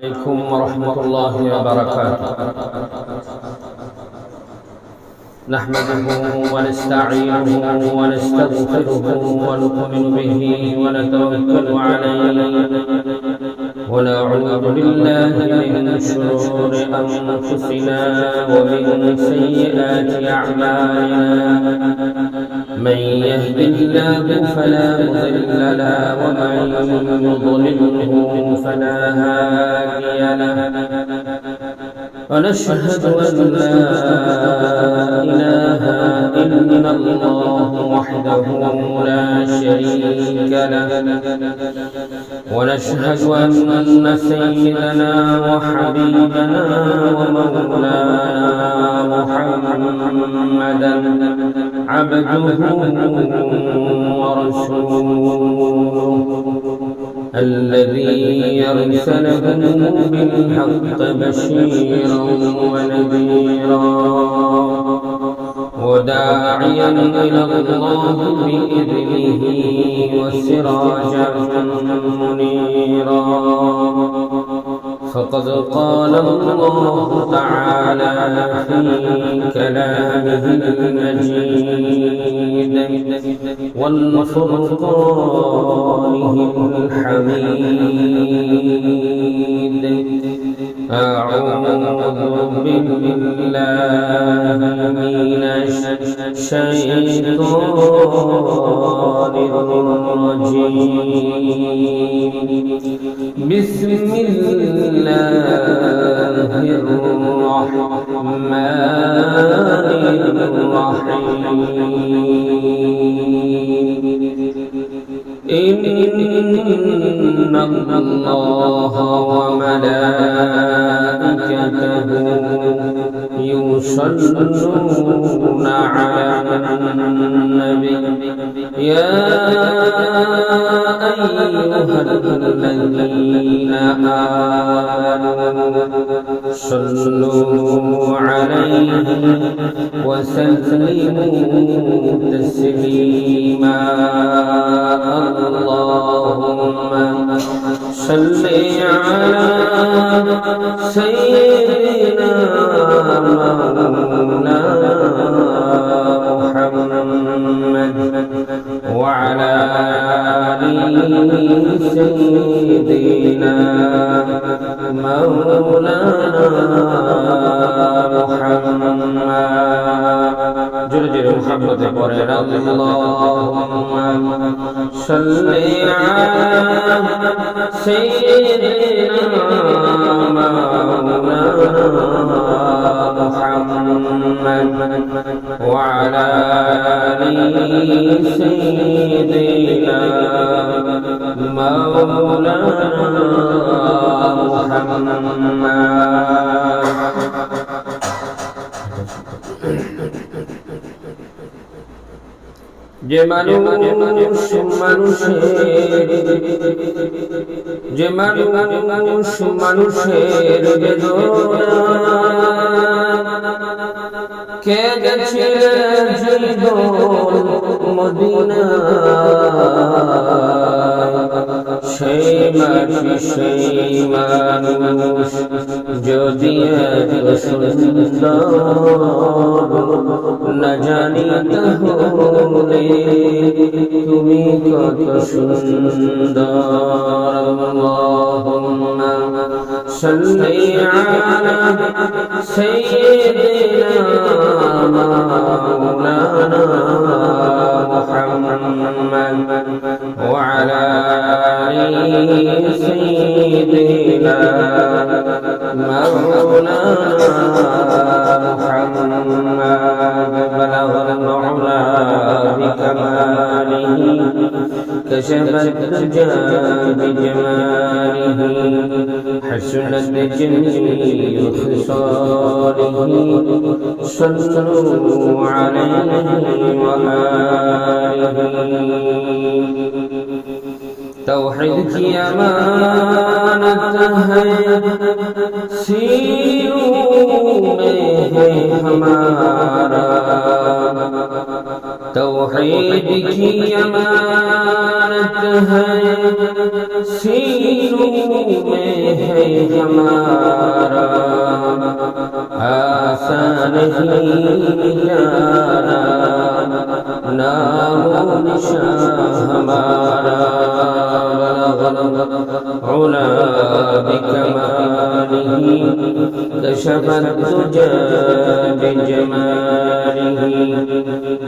عليكم ورحمة الله وبركاته. نحمده ونستعينه ونستغفره ونؤمن به ونتوكل عليه ونعوذ بالله من شرور أنفسنا ومن سيئات أعمالنا. من يهده الله فلا مضل له ومن يضلله فلا هادي له. ونشهد أن لا إله إلا الله وحده لا شريك له. ونشهد أن سيدنا وحبيبنا ومولانا محمدا عبده ورسوله الذي أرسله بالحق بشيرا ونذيرا وداعيا إلى الله بإذنه وسراجا منيرا. فقد قال الله تعالى في كلامه المجيد والفرقانه الحميد. أعوذ بالله من الشيطان الرجيم. بسم الله الرحمن الرحيم. إن الله وملائكته يصلون على النبي يا أيها الذين آمنوا صلوا عليه وسلموا تسليما. اللهم صل على سيدنا مولانا محمد وعلى آل سيدنا مولانا محمد. جل جل محمد قرآن. اللهم صل على سيدنا مولانا محمد وعلى آل سيدنا مولانا محمد. যে মানুষের বেদনা কে গেছে জীবন মদিনা সেই মানুষ যদি এত সুন্দর না জানি তাহলে তুমি কত সুন্দর। আল্লাহুম্মা সাল্লি আলা সাইয়্যিদিনা মাওলানা মুহাম্মদ ওয়া আলা আলি সাইয়্যিদিনা মাওলানা মুহাম্মদ. বালাগাল মাওলা بكماله كشف الدجى بجماله حسنت جميع خصاله. صلوا عليه وآله. توحید کی امانت ہے سینوں میں ہے ہمارا. توحید کی امانت ہے सीनों में है हमारा, आसान नहीं जाना नामो निशान हमारा। उला बिकमालिही कशफत दुजा बिजमालिही,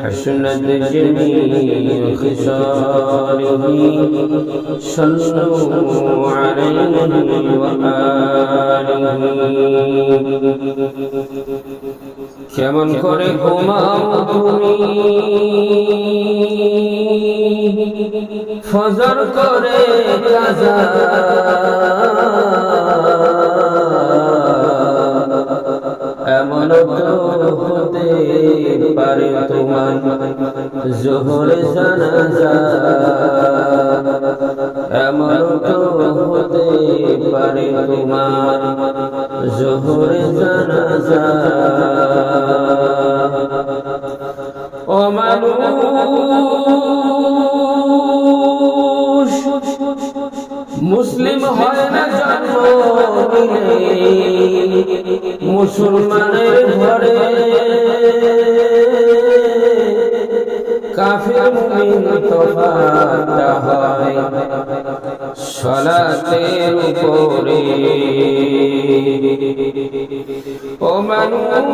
हसनत जमीअ खिसालिही, सल्लू अलैहि व आलिही। কেমন করে ঘুমাও তুমি ফজর করে কাজা, এমন তো হতে পারে তোমার জোহর জানাজা, এমন তো হতে পারে তোমার জোহর জানাজা। ও মানুষ, মুসলিম হয় না জন্ম নিলে মুসলমানের ঘরে, কাফির মুমিন তফাৎ হয় সালাতের উপরে। ও মানুষ,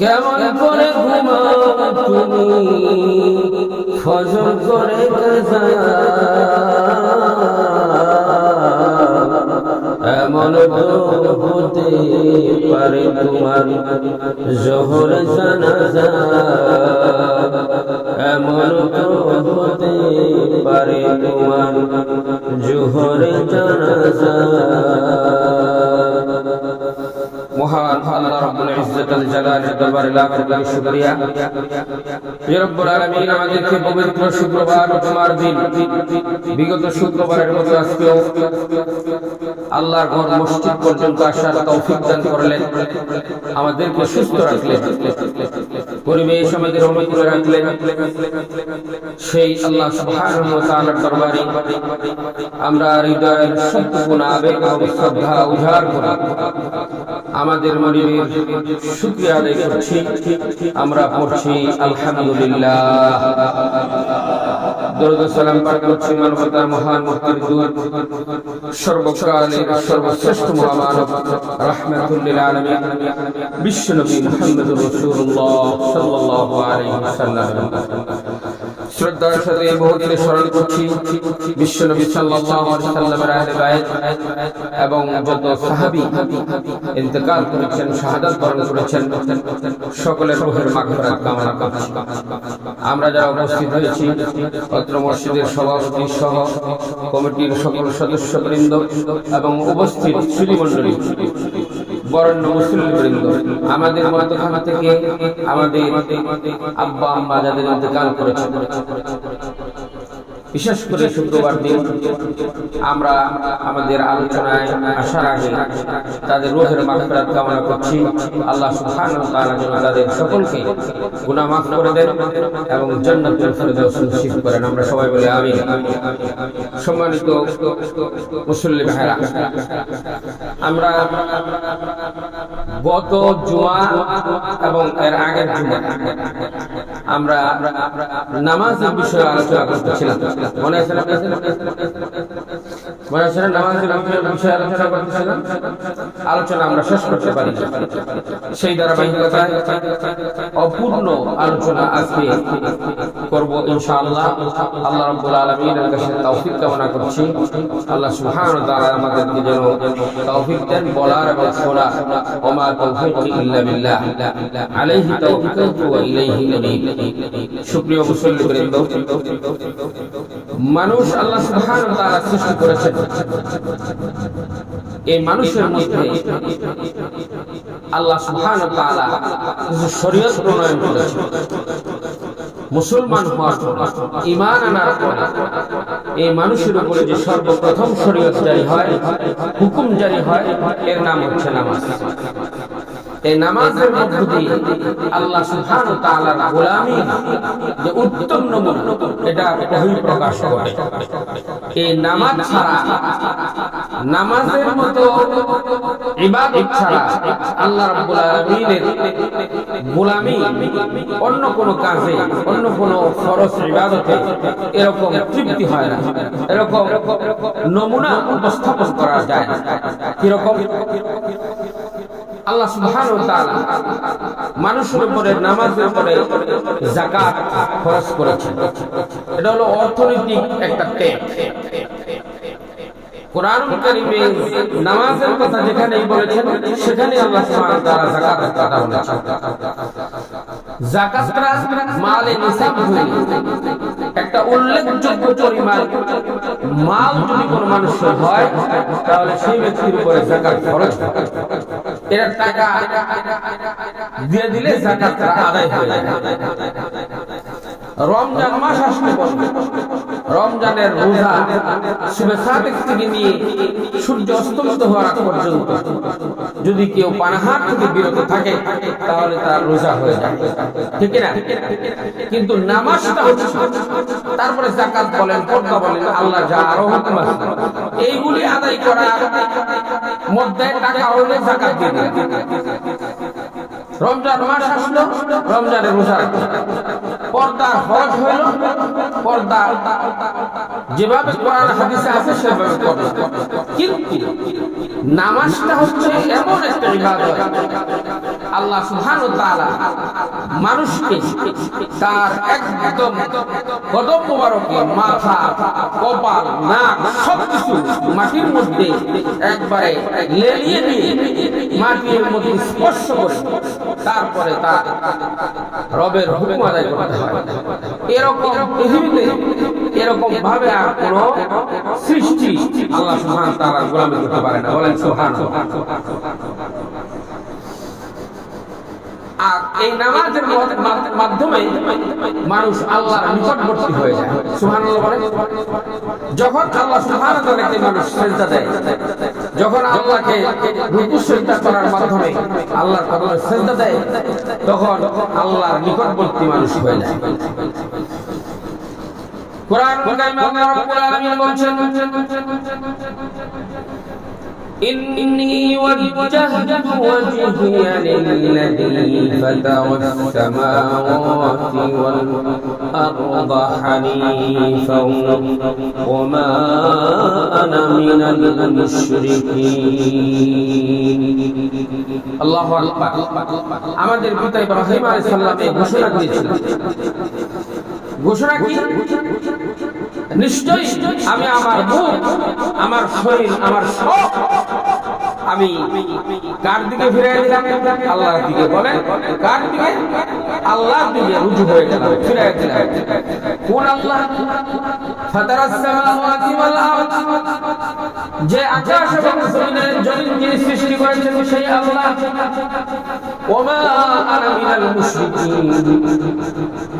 কেমন করে ঘুমাও তুমি ফজর করে কাজা, এমন হতে পারে তোমার জোহর জানাজা, এমন হতে পারে তোমার জোহর জানাজা। মহান আল্লাহ রাব্বুল ইজ্জত আল জালালের দরবারে লাখ লাখ শুকরিয়া যে রব্বুল আলামিন আমাদেরকে পবিত্র শুক্রবার জুমার দিন বিগত শুক্রবারের মতো আজকেও আল্লাহর ঘর মসজিদ পর্যন্ত আসার তৌফিক দান করলেন, আমাদেরকে সুস্থ রাখলেন, পরিবেশ আমাদের অনুকূলে রাখলেন। সেই আল্লাহ সুবহানাহু ওয়া তাআলার দরবারে আমরা হৃদয়ের সম্পূর্ণ আবেগ এবং শ্রদ্ধা উজাড় করে আমাদের মনিবের শুকরিয়া আদায় করছি। আমরা পড়ছি আলহামদুলিল্লাহ, দরুদ ও সালাম পাঠ করছি মানবতার মহান মুক্তির দূত সর্বকালের সর্বশ্রেষ্ঠ মহামানব রাহমাতুল লিল আলামিন বিশ্বনবী মুহাম্মদুর রাসূলুল্লাহ সাল্লাল্লাহু আলাইহি ওয়াসাল্লাম। শ্রদ্ধার সাথে বহুদিনে স্মরণ করছি বিশ্বনবী সাল্লাল্লাহু আলাইহি ওয়াসাল্লামের আহলে বায়ত এবং যত সাহাবী ইন্তেকাল করেছেন, শাহাদাত বরণ করেছেন, সকলের রূহের মাগফিরাত কামনা করছি। আমরা যারা উপস্থিত হয়েছি অত্র মসজিদের সভাপতি সহ কমিটির সকল সদস্যবৃন্দ এবং উপস্থিত সুধীমণ্ডলী, বরেণ্য মুসলিমবৃন্দ, আমাদের মধ্যখান থেকে আমাদের আব্বা আম্মা যাদের ইন্তেকাল করেছেন, বিশেষ করে শুক্রবার দিন আমরা আমাদের আলোচনায় আসার আগে তাদের রূহের মাগফিরাত কামনা করছি। আল্লাহ সুবহানাহু ওয়া তাআলা যেন তাদের সকলকে গুনাহ মাফ করে দেন এবং জান্নাতুল ফিরদাউস নসিব করেন। আমরা সবাই বলি আমিন। সম্মানিত মুসল্লি ভাইরা, আমরা গত জুমা এবং এর আগের জুমা আমরা নামাজের বিষয়ে আলোচনা করতেছিলাম। মনে আছে না? নামাজের বিষয়ে আলোচনা করতেছিলাম। আলোচনা আমরা শেষ করতে পারি, সেই ধারাবাহিকতায় অপূর্ণ আলোচনা আজকে করব ইনশাআল্লাহ। আল্লাহ রাব্বুল আলামিনের কাছে তৌফিক কামনা করছি। আল্লাহ সুবহানাহু ওয়া তাআলা আমাদেরকে যেন তৌফিক দেন বলার এবং শোনার। ওমা তাওফীকি ইল্লা বিল্লাহ, আলাইহি তাওয়াক্কালতু ওয়া ইলাইহি উনীব। সুপ্রিয় মুসল্লিবৃন্দ, মানুষ আল্লাহ সুবহানাহু ওয়া তাআলা সৃষ্টি করেছেন। এই মানুষের মধ্যে আল্লাহ সুবহানাহু ওয়া তাআলা কিছু শরীয়ত প্রণয়ন করেছেন। মুসলমান হওয়ার পর, ঈমান আনার পর এই মানুষের উপরে যে সর্বপ্রথম শরীয়ত জারি হয়, হুকুম জারি হয়, এর নাম হচ্ছে নামাজ। এই নামাজের মধ্য দিয়ে আল্লাহ সুবহানাহু ওয়া তাআলার গোলামি যে উত্তম নমুনা এটা বহিঃপ্রকাশ করে। এই নামাজ ছাড়া, নামাজের মতো ইবাদত ছাড়া আল্লাহ রাব্বুল আলামিনের গোলামি অন্য কোন কাজে, অন্য কোন ফরজ ইবাদতে এরকম তৃপ্তি হয় না, এরকম নমুনা উপস্থাপন করা যায় না। কিরকম? আল্লাহ সুবহানাহু ওয়া তাআলা মানুষের উপরে, নামাজের উপরে যাকাত খরচ করেছেন। এটা হলো অর্থনৈতিক একটা ট্যাক্স। কোরআনুল কারীমে নামাজের কথা যেখানেই বলেছেন সেখানে আল্লাহ সুবহানাহু ওয়া তাআলা যাকাতের কথা বলেছেন। যাকাতটা মালে নিসাব হয়ে একটা উল্লেখযোগ্য পরিমাণ মাল যদি কোনো মানুষের হয় তাহলে সেই ব্যক্তির উপরে যাকাত খরচ হয়। এর টাকা দিয়ে দিলে যাকাতটা আদায় হয়ে যায়। রমজান মাস আসলে রমজানের রোজা সুবহ সাদিক থেকে নিয়ে সূর্য অস্তমিত হওয়ার আগ পর্যন্ত যদি কেউ পানাহার থেকে বিরত থাকে তাহলে তার রোজা হয়ে যায়, ঠিক না? কিন্তু নামাজটা হচ্ছে, তারপরে যাকাত বলেন, পর্দা বলেন, আল্লাহ যা আরো হুকুম আছে এইগুলি আদায় করার মধ্যে টাকা হলে যাকাত দিয়ে দেন। রমজান মাস আসলো, রমজানের রোজা রাখলো, পর্দা ফরজ হইল, পর্দা যেভাবে কোরআন হাদিসে আছে সেভাবে করলো। কিন্তু নামাজটা হচ্ছে এমন একটা ইবাদত, আল্লাহ সুবহানাহু ওয়া তাআলা মানুষকে তার একদম কদম মোবারকে মাথা, কপাল, নাক সবকিছু মাটির মধ্যে একবারে লেলিয়ে নিয়ে মাটির মধ্যে স্পর্শ করে তারপরে তার রবের হুকুম আদায় করতে হয়। এরকম পৃথিবীতে এরকম ভাবে আর কোন সৃষ্টি আল্লাহ সুবহানাহু ওয়া তাআলার গোলামি করতে পারে না। বলেন সুবহানাল্লাহ। আর এই নামাজের মাধ্যমে মানুষ আল্লাহর নিকটবর্তী হয়ে যায়। সুবহানাল্লাহ বলেন। যখন আল্লাহ সুবহানাহু ওয়া তাআলাকে মানুষ সিজদা দেয়, যখন আল্লাহকে রুকু সিজদা করার মাধ্যমে আল্লাহর কদমে সিজদা দেয়, তখন আল্লাহর নিকটবর্তী মানুষ হয়ে যায়। কোরআন কারিমে আল্লাহ রাব্বুল আলামিন বলেন, إني وجهت وجهي للذي فطر السماوات والأرض حنيفا وما أنا من المشركين। الله أكبر। আমাদের পিতা ইব্রাহিম আলাইহিস সালাম এই ঘোষণা দিয়েছিলেন। ঘোষণা কি? নিশ্চয়ই আমি আমার মুখ, আমার শরীর, আমার সব আমি কার দিকে ফিরিয়ে দিলাম? আল্লাহর দিকে। বলেন কার দিকে? আল্লাহর দিকে রুজু হয়ে গেলাম, ফিরিয়ে দিলাম। কোন আল্লাহ? ফাতারাস সামাওয়াতি ওয়াল আরদ, যে আকাশ এবং জমিনের জমিন যিনি সৃষ্টি করেছেন সেই আল্লাহ। ওমা আনা মিনাল মুশরিকিন,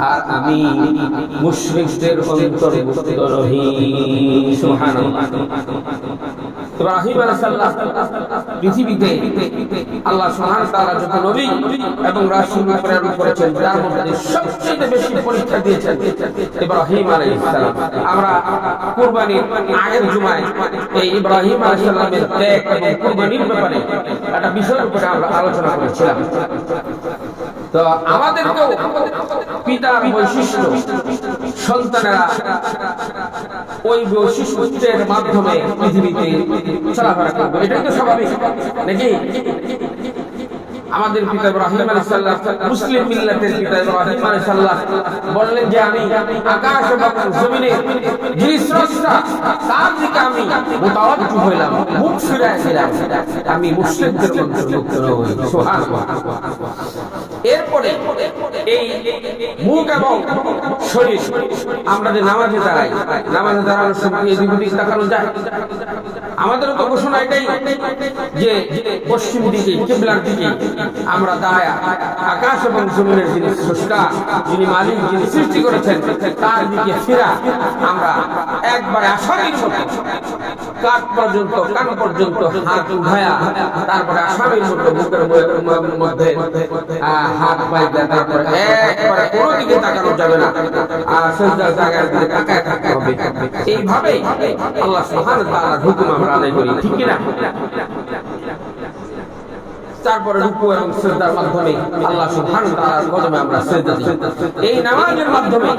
আর আমি মুশরিকদের অন্তর্ভুক্ত নহি। সুবহানাল্লাহ। ইব্রাহিম আলাইহিস সালাম পৃথিবীতে আল্লাহ সুবহানাহু ওয়া তাআলা যত নবী এবং রাসূল প্রেরণ করেছেন তার মধ্যে সবচেয়ে বেশি পরীক্ষা দিয়েছেন ইব্রাহিম আলাইহিস সালাম। আমরা কুরবানির আগের জুমায় এই ইব্রাহিম আলাইহিস সালামের ত্যাগ এবং কুরবানির ব্যাপারে একটা বিষয়ের উপরে আমরা আলোচনা করেছিলাম। তো আমাদেরকেও পিতার বৈশিষ্ট্য সন্তানেরা ওই বৈশিষ্ট্যের মাধ্যমে পৃথিবীতে চলাফেরা করবে, এটাই তো স্বাভাবিক নাকি? আমাদের পিতা ইব্রাহিম আলাইহিস সালাম, মুসলিম মিল্লাতের পিতা ইব্রাহিম আলাইহিস সালাম বললেন যে আমি আকাশ এবং জমিনের যিনি স্রষ্টা তার দিকে আমি মুতাওয়াজ্জিহ হইলাম, মুখ ফিরায় দিলাম, আমি মুশরিকদের অন্তর্ভুক্ত নই। সুবহানাল্লাহ। এরপরে এই মুখ এবং শরীর আমরা যে নামাজে দাঁড়াই, নামাজে দাঁড়ানোর সময় এদিক ওদিক তাকানো যায়? আমাদেরও তো ঘোষণা এটাই যে পশ্চিম দিকে কিবলার দিকে আমরা দাঁড়ায় আকাশ এবং জমিনের যিনি স্রষ্টা, যিনি মালিক, যিনি সৃষ্টি করেছেন তার দিকে ফিরা আমরা একবারে আসামির মতো কান পর্যন্ত হাত উঠায়া তারপরে আসামির মতো বুকের মধ্যে হাত বাইরে তারপরে একবারে কোনো দিকে তাকানো যাবে না, আর সেজদার জায়গার দিকে তাকায় থাকতে হবে। এইভাবেই আল্লাহ সুবহানাহু ওয়া তাআলার হুকুম আমরা আদায় করি, ঠিক কি না? তারপরে রুকু এবং সিজদার মাধ্যমে আল্লাহ সুবহানাহু ওয়া তাআলার কদমে আমরা সিজদা দিই। এই নামাজের মাধ্যমে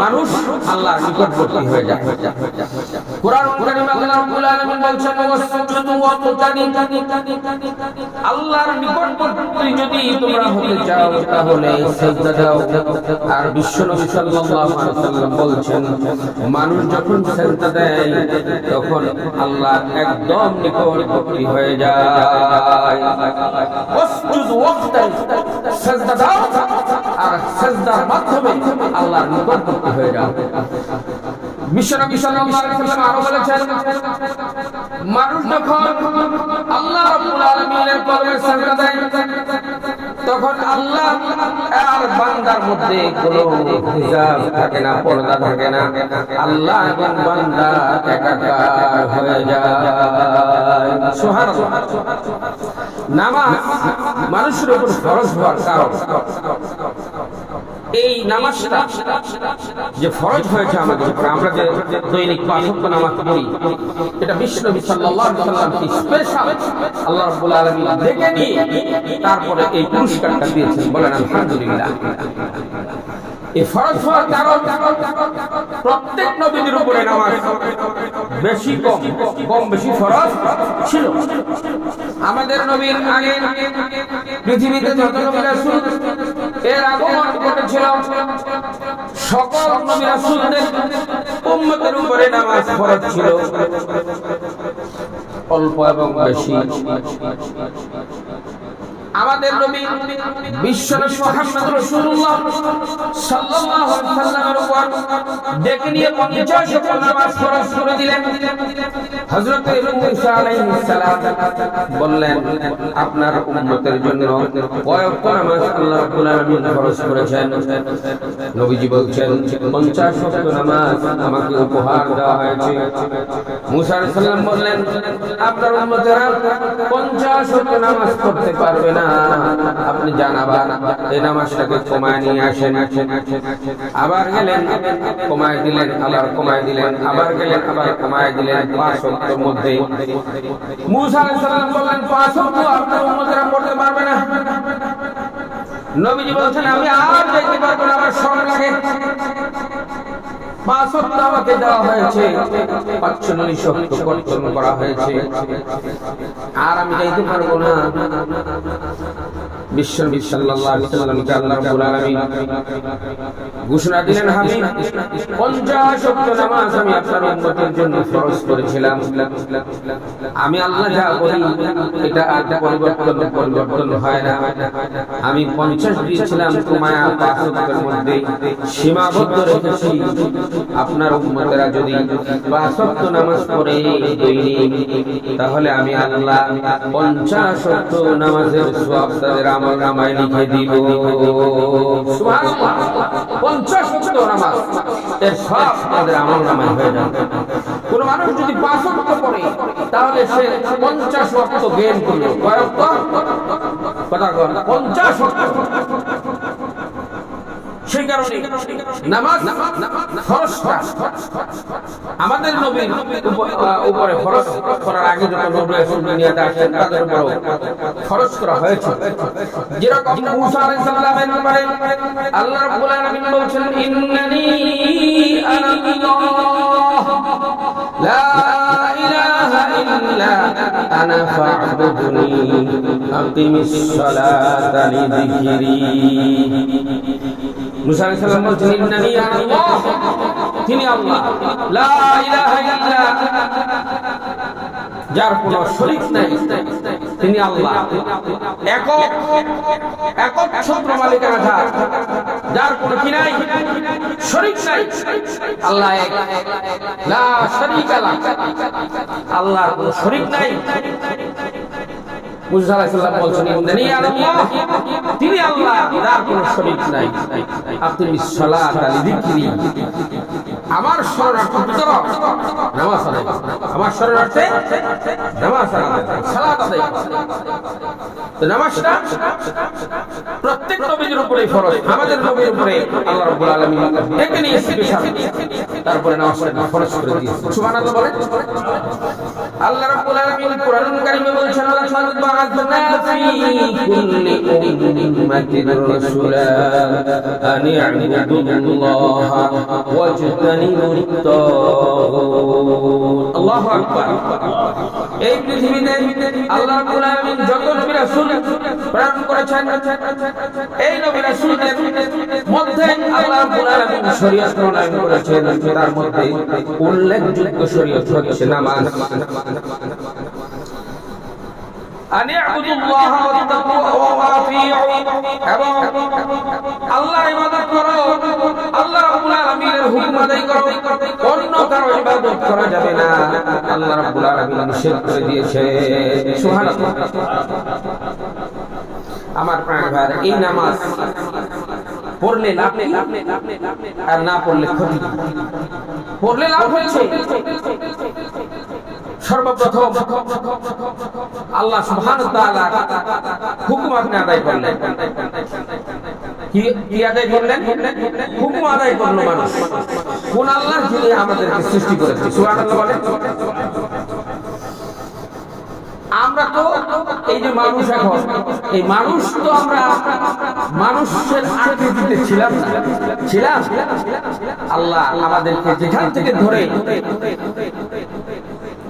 মানুষ আল্লাহর নিকটবর্তী হয়ে যায়। কুরআনুল কারীমে আল্লাহ রাব্বুল আলামিন বলছেন ওয়াসজুদু ওয়াবতাগি, আল্লাহর নিকটবর্তী যদি তোমরা হতে চাও তাহলে সিজদা দাও। আর বিশ্বনবী সাল্লাল্লাহু আলাইহি ওয়াসাল্লাম বলছেন মানুষ যখন সিজদা দেয় তখন আল্লাহ একদম নিকটবর্তী হয়ে যায়। ওয়াসজুদু ওয়াবতাগি, সিজদা দাও আর সিজদার মাধ্যমে আল্লাহর নিকটবর্তী হয়ে যাও। বিশ্বনবী সাল্লাল্লাহু আলাইহি ওয়াসাল্লাম আরো বলেছেন মানুষ যখন আল্লাহ রাব্বুল আলামিনের কদমে সিজদা দেয় তখন আল্লাহ আর বান্দার মধ্যে কোনো হিজাব থাকে না, পর্দা থাকে না, আল্লাহ এবং বান্দা একাকার হয়ে যায়। সুবহানাল্লাহ। নামাজ মানুষের উপর ফরজ হওয়ার কারণ এই নামাজটা যে ফরজ হয়েছে আমাদের উপর, আমরা যে দৈনিক ৫ ওয়াক্ত নামাজ পড়ি, এটা বিশ্বনবী সাল্লাল্লাহু আলাইহি ওয়াসাল্লাম কি স্পেশাল আল্লাহ রাব্বুল আলামিন দেখে নিয়ে তারপরে এই পুরস্কারটা দিয়েছেন। বলেন আলহামদুলিল্লাহ। এই ফরজ হওয়ার কারণ প্রত্যেক নবীর উপরে নামাজ বেশি কম বেশি ফরজ ছিল। আমাদের নবীর আগে পৃথিবীতে যত নবী রাসূল এর আগমন ঘটেছিল সকল নবী রাসূলদের উম্মতের উপরে নামাজ ফরজ ছিল, অল্প এবং বেশি। আমাদের নবী বিশ্বনবী মুহাম্মদ রাসূলুল্লাহ সাল্লাল্লাহু আলাইহি ওয়াসাল্লামের উপর ডেকে নিয়ে 50 ওয়াক্ত নামাজ ফরজ করে দিলেন। হযরত ঈসা আলাইহিস সালাম বললেন আপনার উম্মতের জন্য কয় ওয়াক্ত নামাজ আল্লাহ রাব্বুল আলামিন ফরজ করেছেন? নবীজি বলছেন 50 ওয়াক্ত নামাজ আমাকে উপহার দেওয়া হয়েছে। মুসা আলাইহিস সালাম বললেন আপনার উম্মতেরা 50 ওয়াক্ত নামাজ পড়তে পারবে না, আপনি জানাবেন এই নামাজটাকে কমায় নিয়ে আসেন। আবার গেলেন কমায় দিলেন, আবার কমায় দিলেন, আবার গেলেন আবার কমায় দিলেন। 5 ওয়াক্তের মধ্যে মুসা আলাইহিস সালাম বললেন 5 ওয়াক্ত আপনার উম্মতেরা পড়তে পারবে না। নবীজি বলছেন আমি আর যাইতে পারবো না, আমার শরম লাগে। 5 ওয়াক্ত আমাকে দেওয়া হয়েছে, 45 ওয়াক্ত কর্তন করা হয়েছে, আর আমি যাইতে পারবো না। বিশ্বনবী সাল্লাল্লাহু আলাইহি ওয়াসাল্লামকে আল্লাহ রাব্বুল আলামিন ঘোষণা দিলেন হাবিব 50 ওয়াক্ত নামাজ আমি আপনার উম্মতের জন্য ফরজ করেছিলাম। আমি আল্লাহ যা বলি এটা আর পরিবর্তন হয় না। আমি 50 দিয়েছিলাম, তোমায়া 5 ওয়াক্তের মধ্যে সীমাবদ্ধ রেখেছি। আপনার উম্মতেরা যদি 5 ওয়াক্ত নামাজ পড়ে দৈনিক, তাহলে আমি আল্লাহ 50 ওয়াক্ত নামাজের সওয়াব তাদের আমল নামায় লিখে দিব। সুবহানাল্লাহ। 50 ওয়াক্ত নামাজ এর সওয়াব তাদের আমল নামায় হয়ে যাবে। কোন মানুষ যদি 5 ওয়াক্ত পড়ে তাহলে সে 50 ওয়াক্ত গেইন করলো। কয় ওয়াক্ত? কথা কর 50 ওয়াক্ত। সেই কারণে নামাজ ফরজটা আমাদের নবীর উপরে ফরজ করার আগে যত নবী রাসূল দুনিয়াতে আসেন তাদের উপর ফরজ করা হয়েছে। যেরকম মুসা আলাইহিস সালামের ব্যাপারে আল্লাহ রাব্বুল আলামিন বলছেন ইন্নানি আনা আল্লাহ লা ইলাহা ইল্লা আনা ফা'বুদনি আকিমিস সালাতা লিযিকরি। মুসা আলাইহিস সালাম বলছেন ইন্নানি আনা আল্লাহ, তিনি আল্লাহ, লা ইলাহা ইল্লা, যার কোনো শরীক নাই, তিনি আল্লাহ, একক একক ছত্র মালিকানা যার কোনো কি নাই, শরীক নাই। আল্লাহ এক, লা শারীকা লাহ, আল্লাহর কোনো শরীক নাই। মুসা আলাইহিস সালাম বলছেন ইন্নানি আল্লাহ, তিনি আল্লাহ, যার কোনো শরীক নাই। আকিমিস সালাতা লিযিকরি, আমার শরণার্থে ভিতর নামাজ আদায়, আমার শরণার্থে নামাজ আদায়, সালাত আদায়। তো নামাজটা প্রত্যেক নবীর উপরে ফরজ, আমাদের নবীর উপরে আল্লাহ রাব্বুল আলামিন ডেকে নিয়ে স্পেশাল, তারপরে নামাজটা ফরজ করে দিয়েছেন। সুবহানাল্লাহ বলেন। আল্লাহ রাব্বুল আলামিন কোরআনুল কারীমে বলেছেন লাকাদ বা'আথনা ফী কুল্লি উম্মাতির রাসূলা আন ই'বুদুল্লাহা ওয়াজতানিবুত তাগুত। আল্লাহু আকবার। এই পৃথিবীতে আল্লাহ রাব্বুল আলামিন যত নবী রাসূল প্রেরণ করেছেন, এই নবী রাসূলদের মধ্যে আল্লাহ রাব্বুল আলামিন শরীয়ত প্রণয়ন করেছেন, তার মধ্যে উল্লেখযোগ্য শরীয়ত হচ্ছে নামাজ। আনি আবুদুল্লাহ ওয়া আতিউ, এবং আল্লাহর ইবাদত করো, আল্লাহ রাব্বুল আলামিনের হুকুম আদায় করো, অন্য কারো ইবাদত করা যাবে না, আল্লাহ রাব্বুল আলামিন নিষেধ করে দিয়েছে। সুবহানাল্লাহ। আমার প্রাণ ভাইরা, এই নামাজ পড়লে লাভ আর না পড়লে ক্ষতি। পড়লে লাভ হয়েছে, সর্বপ্রথম আল্লাহ সুবহানাহু ওয়া তাআলা হুকুম আপনি আদায় করলেন। কি আদায় করলেন? হুকুম আদায় করলো মানুষ। কোন আল্লাহ যিনি আমাদেরকে সৃষ্টি করেছে? সুবহানাল্লাহ বলেন। আমরা তো এই যে মানুষ, এখন এই মানুষ তো আমরা মানুষের আকৃতিতে ছিলাম। আল্লাহ আমাদেরকে যেখান থেকে ধরে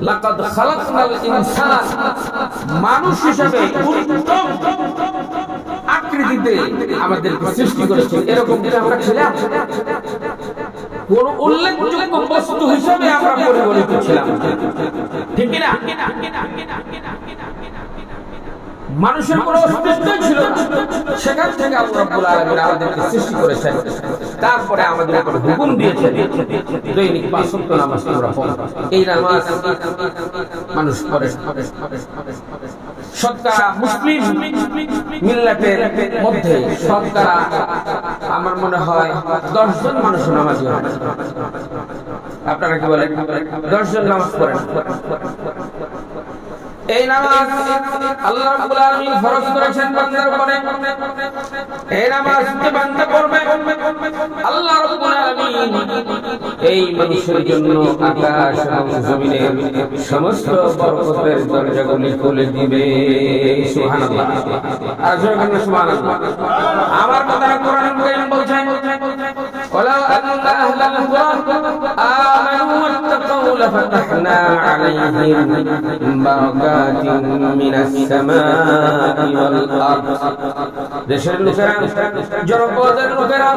লাকাদ খালাকনাল ইনসান, মানুষ হিসেবে উত্তম আকৃতিতে আমাদেরকে সৃষ্টি করেছেন, এরকম যদি আমরা ছিলাম, কোন উল্লেখযোগ্য বস্তু হিসেবে আমরা পরিগণিত ছিলাম, ঠিক না? মানুষের কোনো অস্তিত্বই ছিল না, সেখান থেকে আল্লাহ রাব্বুল আলামিন আমাদেরকে সৃষ্টি করেছেন। তারপরে আমাদের উপর হুকুম দিয়েছেন দৈনিক ৫ ওয়াক্ত নামাজ পড়া। এই নামাজ মানুষ পড়ে। শতকরা মুসলিম মিল্লাতের মধ্যে শতকরা আমার মনে হয় ১০ জন মানুষ নামাজি হয়। আপনারা কি বলেন? ১০ জন নামাজ পড়েন। এই নামাজ আল্লাহ রাব্বুল আলামিন ফরজ করেছেন বান্দার উপরে। এই নামাজ যে বান্দা পড়বে, আল্লাহ রাব্বুল আলামিন এই মানুষের জন্য আকাশ এবং জমিনের সমস্ত বরকতের দরজাগুলি খুলে দিবে। সুবহানাল্লাহ। আর জোরে বলেন সুবহানাল্লাহ। আমার কথা কোরআন কারীম বলছেন, ওয়ালাউ আন্না আহলাল কুরআন আমানু ওয়াত্তাকাউ লাফাতাহনা আলাইহিম বারাকাতিন মিনাস সামাই ওয়াল আরদ। দেশের লোকেরা, জনপদের লোকেরা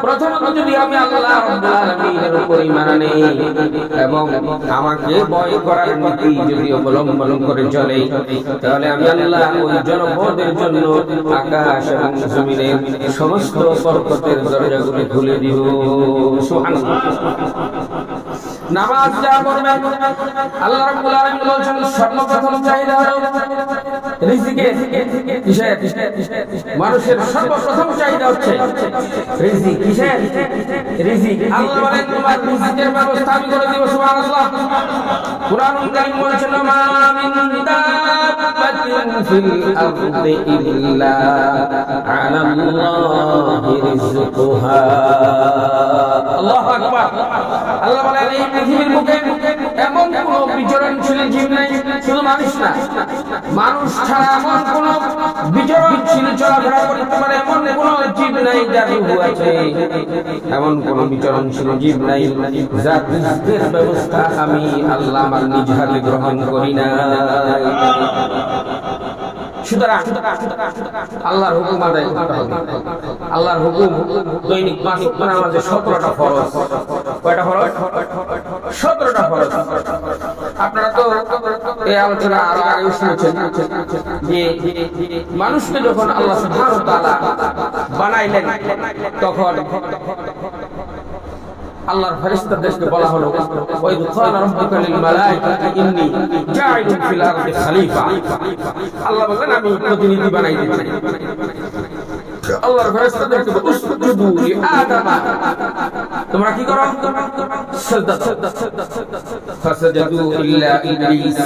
প্রথমত যদি আমি আল্লাহ রাব্বুল আলামিনের উপর ঈমান আনি এবং আমাকে ভয় করার নীতি যদি অবলম্বন করে চলে, তাহলে আমি আল্লাহ ওই জনপদের জন্য আকাশ এবং জমিনের সমস্ত বরকতের দরজাগুলি খুলে দিব। সুবহানাল্লাহ। নামাজ যা পড়বে, আল্লাহ রাব্বুল আলামিন বলেছেন সর্বপ্রথম চাহিদা হলো রিজিকের। কিসের? মানুষের সর্বপ্রথম চাহিদা হচ্ছে রিজিক। কিসের? রিজিক। আল্লাহ বলেন তোমার রিজিকের ব্যবস্থা আমি করে দেব। সুবহানাল্লাহ। কুরআনুল কারীম বলেছেন মা মিন দাব্বাতিন ফিল আরদি ইল্লা আলাল্লাহি রিজকুহা। আল্লাহু আকবার। আল্লাহ বলেন এই পৃথিবীর মুখে এমন কোন বিচরণশীল জীব নাই, শুধু মানুষ না, মানুষ ছাড়া এমন কোন বিচরণশীল চলাফেরা করতে পারে এমন কোন জীব নাই যার রূহ আছে, এমন কোন বিচরণশীল জীব নাই যার রিজকের ব্যবস্থা আমি আল্লাহ আমার নিজ হাতে গ্রহণ করি না। সুতরাং আল্লাহর হুকুম আদায় করতে হবে। আল্লাহর হুকুম দৈনিক ৫ ওয়াক্ত নামাজে ১৭টা ফরজ। কয়টা ফরজ? ১৭টা ফরজ। আপনারা তো এই আলোচনা আরো আগে শুনেছেন যে মানুষকে যখন আল্লাহ সুবহানাহু ওয়া তাআলা বানাইলেন তখন আল্লাহর ফেরেশতাদেরকে বলা হলো ওয়াইদ ক্বালা রাব্বুকা লিল মালাইকাতি ইন্নী জাইলুন ফিল আরদি খলিফা। আল্লাহ বলেন আমি প্রতিনিধি বানাইতে চাই। আল্লাহর ফেরেশতাদেরকে উসজুদু লি আদম, তোমরা কি করো? সিজদা। ফাসাজাদু ইল্লা ইবলিস,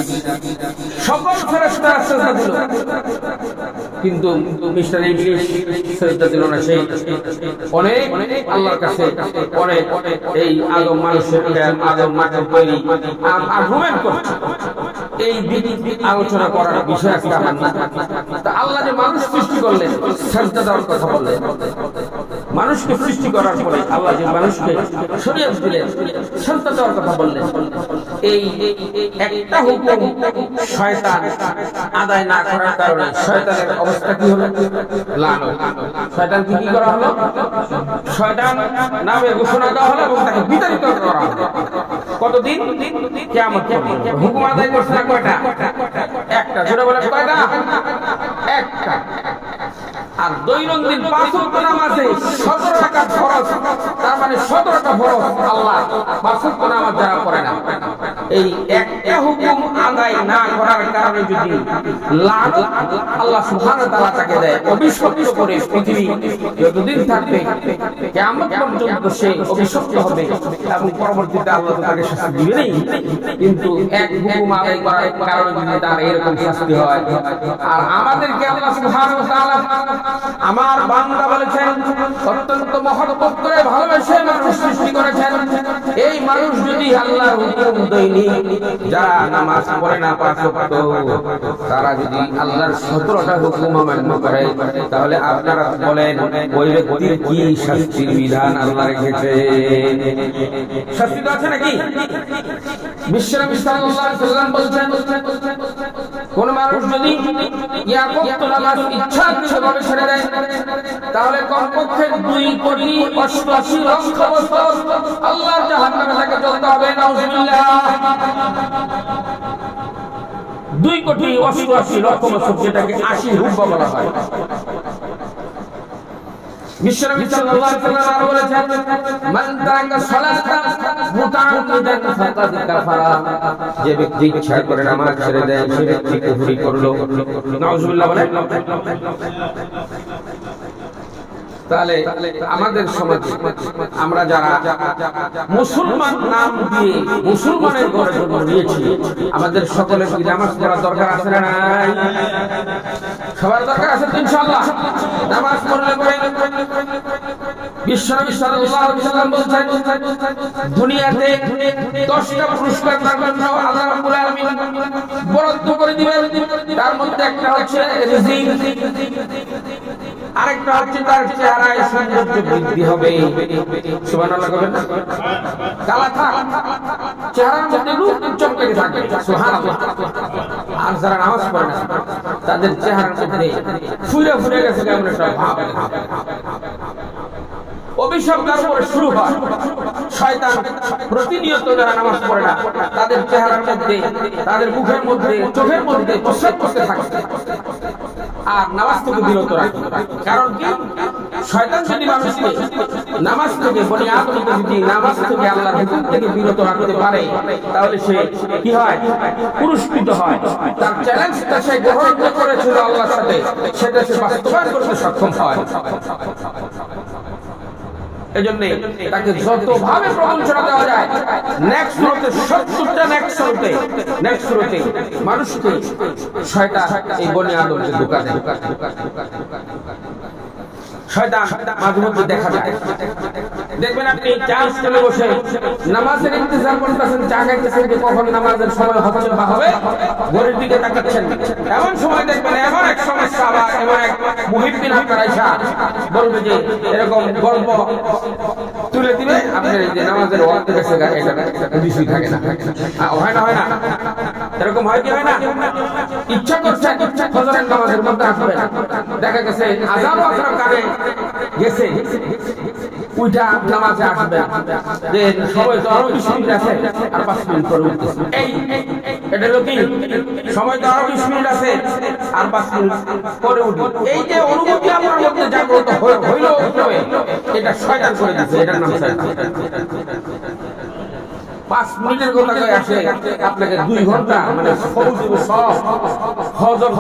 সকল ফেরেশতারা সিজদা দিল, কিন্তু মিস্টার ইবলিস সিজদা দিল না। সেই অনেক আল্লাহর কাছে অনেক এই আদম মানুষের আদম মাটির তৈরি আর্গুমেন্ট করছে। এই আলোচনা করার বিষয় আজকে আমার না। তা আল্লাহ যে মানুষ সৃষ্টি করলেন, সিজদা দেওয়ার কথা বললেন, মানুষকে সৃষ্টি করার পরে আল্লাহ যে মানুষকে শরীয়ত দিলেন, সিজদা দেওয়ার কথা বললেন, এই একটা হুকুম শয়তান আদায় না করার কারণে শয়তানের অবস্থা কি হলো? লানত। শয়তান কি করা হলো? শয়তান নামে ঘোষণা দেওয়া হলো এবং তাকে বিতাড়িত করা হলো। কতদিন? কিয়ামত পর্যন্ত। হুকুম আদায় করছে না কয়টা? একটা। জোরে বলেন কয়টা? একটা। আর দৈনন্দিন 5 ওয়াক্ত নামাজে 17 রাকাত ফরজ, তার মানে 17টা ফরজ আল্লাহ 5 ওয়াক্ত নামাজ যারা পড়ে না, এই একটা হুকুম আদায় না করার কারণে যদি লানত আল্লাহ সুবহানাহু ওয়া তাআলা তাকে দেয়, অভিশপ্ত করে পৃথিবী যতদিন থাকবে কিয়ামত পর্যন্ত সে অভিশপ্ত হবে এবং পরবর্তীতে আল্লাহ তাকে শাস্তি দিবেনই। কিন্তু এক হুকুম আদায় করার কারণে যদি তার এরকম শাস্তি হয়, আর আমাদেরকে আল্লাহ সুবহানাহু ওয়া তাআলা আমার বান্দা বলেছেন অত্যন্ত মহব্বত করে ভালোবেসে মানুষ সৃষ্টি করেছেন। এই মানুষ যদি আল্লাহর হুকুম দৈনিক যারা নামাজ পড়ে না 5 ওয়াক্ত, তারা যদি আল্লাহর 17টা হুকুম অমান্য করে, তাহলে আপনারা বলেন ওই ব্যক্তির কি শাস্তির বিধান আল্লাহ রেখেছে? শাস্তি তো আছে নাকি? বিশ্বনবী সাল্লাল্লাহু আলাইহি ওয়াসাল্লাম বলেছেন কোন মানুষ যদি ইয়াকুত নামাজ ইচ্ছাকৃতভাবে ছেড়ে দেয়, তাহলে কমপক্ষে 2,88,00,000 বছর আল্লাহর জাহান্নামে তাকে জ্বলতে হবে। নাউজুবিল্লাহ। 2,88,00,000 বছর, যেটাকে 80 হুব্বা বলা হয়। বিশ্বনবী সাল্লাল্লাহু আলাইহি ওয়াসাল্লাম আরো বলেছেন মান তারাকা সালাতা মুতাআম্মিদান ফাকাদ কাফারা, যে ব্যক্তি ইচ্ছা করে নামাজ ছেড়ে দেয় সে ব্যক্তি কুফরি করলো। নাউজুবিল্লাহ বলেন। তাহলে আমাদের সমাজে আমরা যারা মুসলমান নাম দিয়ে মুসলমানের ঘরে জন্ম নিয়েছি, আমাদের সকলের কি নামাজ পড়ার দরকার আছে না নাই? সবার দরকার আছে ইনশাআল্লাহ। নামাজ পড়লে পরে বিশ্বনবী সাল্লাল্লাহু আলাইহি ওয়াসাল্লাম বলেছেন দুনিয়াতে 10টা পুরস্কার তার জন্য আল্লাহ রাব্বুল আলামিন বরাদ্দ করে দিবেন। তার মধ্যে একটা হচ্ছে রিজিক, আরেকটা হচ্ছে তার চেহারায় সৌন্দর্য বৃদ্ধি হবে। সুবহানাল্লাহ বলেন না? কালা থাক, চেহারার মধ্যে রূপ চমকে থাকে। সুবহানাল্লাহ। আর যারা নামাজ পড়ে না তাদের চেহারার মধ্যে ফুলে গেছে কেমন একটা ভাব। অভিশাপ তার উপরে শুরু হয়। শয়তান প্রতিনিয়ত যারা নামাজ পড়ে না তাদের চেহারার মধ্যে, তাদের মুখের মধ্যে, চোখের মধ্যে প্রসাদ করতে থাকে আর নামাজ থেকে বিরত রাখে। কারণ কি? শয়তান যদি মানুষকে নামাজ থেকে, বনি আদমকে যদি নামাজ থেকে আল্লাহর হুকুম থেকে বিরত রাখতে পারে, তাহলে সে কি হয়? পুরস্কৃত হয়। তার চ্যালেঞ্জটা সে গ্রহণ করেছিল আল্লাহর সাথে, সেটা সে বাস্তবায়ন করতে সক্ষম হয়। এজন্য তাকে যতভাবে প্রবঞ্চনা দেওয়া যায়, নেক্সট হতে 70টা নেক্সট হতে মানুষকে শয়তান এই বনি আদমকে ধোঁকা দেয়। শয়তান মাঝে মধ্যে দেখা যায়, দেখবেন আপনি চা স্টলে বসে নামাজের ইন্তজার করতেছেন, চা খাইতেছেন যে কখন নামাজের সময় হচ্ছে বা হবে, ঘড়ির দিকে তাকাচ্ছেন। এমন সময় দেখবেন এমন এক সমস্যা বা এমন এক মুহিব্বিন আপনার আইসা বলবে যে এরকম গল্প তুলে দিবে, আপনার যে নামাজের ওয়াক্ত গেছে এটা কিছুই থাকে না। হয় না? এরকম হয় কি হয় না? ইচ্ছা করছে ফজরের নামাজের মধ্যে আসবে, দেখা গেছে আযান ওয়াক্ত কানে গেছে, ওইটা নামাজে আসবে যে সময় তো আরো 20 মিনিট আছে আর 5 মিনিট পরে উঠতেছে এই এটা হলো কি সময় তো আরো 20 মিনিট আছে আর 5 মিনিট পরে উঠবে এই যে অনুভূতি আপনার মধ্যে জাগ্রত হইল এটা শয়তান করে দিয়েছে এটার নাম শয়তান 5 মিনিটের কথা কই আসে আপনাকে 2 ঘন্টা মানে সব হজম